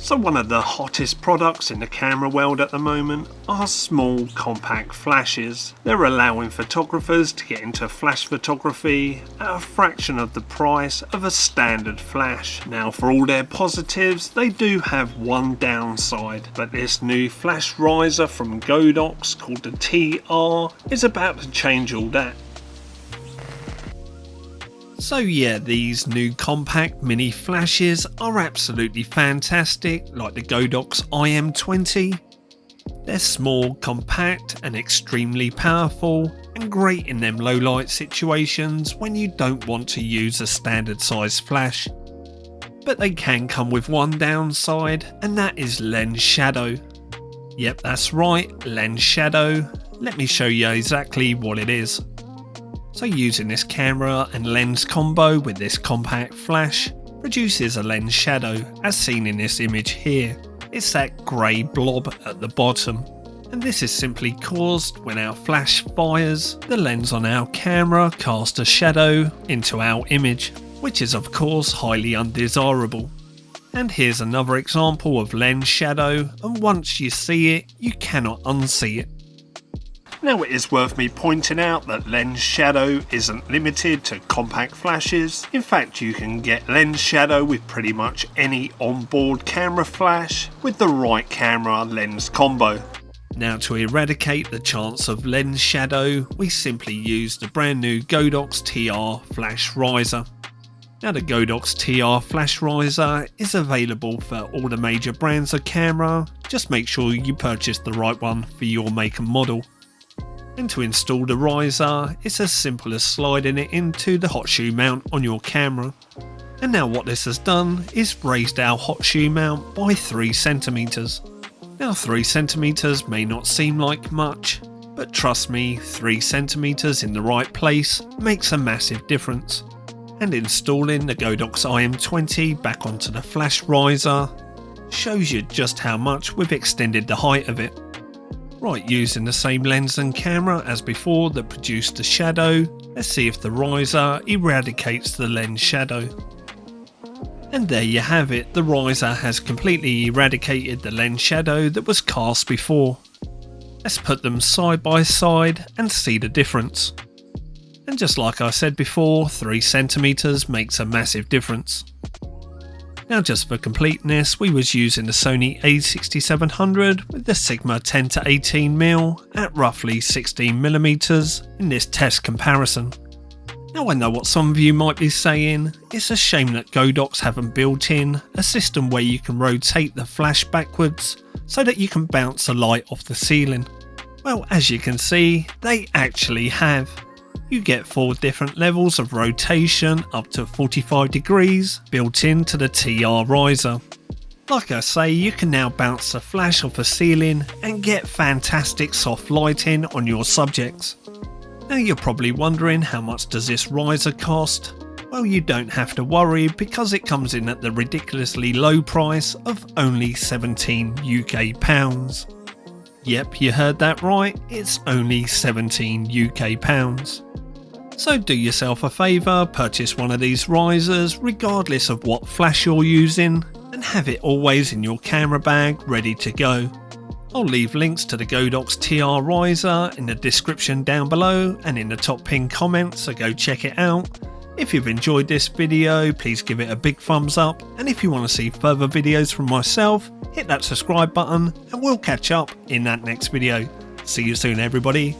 So one of the hottest products in the camera world at the moment are small compact flashes. They're allowing photographers to get into flash photography at a fraction of the price of a standard flash. Now for all their positives, they do have one downside, but this new flash riser from Godox called the TR is about to change all that. So yeah, these new compact mini flashes are absolutely fantastic, like the Godox IM20. They're small, compact and extremely powerful, and great in them low light situations when you don't want to use a standard size flash. But they can come with one downside, and that is lens shadow. Yep, that's right, lens shadow. Let me show you exactly what it is. So using this camera and lens combo with this compact flash produces a lens shadow as seen in this image here. It's that grey blob at the bottom, and this is simply caused when our flash fires, the lens on our camera casts a shadow into our image, which is of course highly undesirable. And here's another example of lens shadow, and once you see it, you cannot unsee it. Now it is worth me pointing out that lens shadow isn't limited to compact flashes. In fact, you can get lens shadow with pretty much any onboard camera flash with the right camera lens combo. Now to eradicate the chance of lens shadow, we simply use the brand new Godox TR Flash Riser. Now the Godox TR Flash Riser is available for all the major brands of camera, just make sure you purchase the right one for your make and model. And to install the riser, it's as simple as sliding it into the hot shoe mount on your camera. And now what this has done is raised our hot shoe mount by 3 centimeters. Now 3 centimeters may not seem like much, but trust me, 3 centimeters in the right place makes a massive difference. And installing the Godox IM20 back onto the flash riser shows you just how much we've extended the height of it. Right, using the same lens and camera as before that produced the shadow, let's see if the riser eradicates the lens shadow. And there you have it, the riser has completely eradicated the lens shadow that was cast before. Let's put them side by side and see the difference. And just like I said before, 3 centimeters makes a massive difference. Now just for completeness, we was using the Sony a6700 with the Sigma 10 to 18mm at roughly 16mm in this test comparison. Now I know what some of you might be saying, it's a shame that Godox haven't built in a system where you can rotate the flash backwards so that you can bounce the light off the ceiling. Well, as you can see, they actually have. You get 4 different levels of rotation up to 45 degrees built into the TR riser. Like I say, you can now bounce the flash off a ceiling and get fantastic soft lighting on your subjects. Now you're probably wondering, how much does this riser cost? Well, you don't have to worry because it comes in at the ridiculously low price of only 17 UK pounds. Yep, you heard that right, it's only 17 UK pounds. So do yourself a favour, purchase one of these risers regardless of what flash you're using, and have it always in your camera bag ready to go. I'll leave links to the Godox TR riser in the description down below and in the top pinned comments, so go check it out. If you've enjoyed this video, please give it a big thumbs up, and if you want to see further videos from myself, hit that subscribe button and we'll catch up in that next video. See you soon everybody.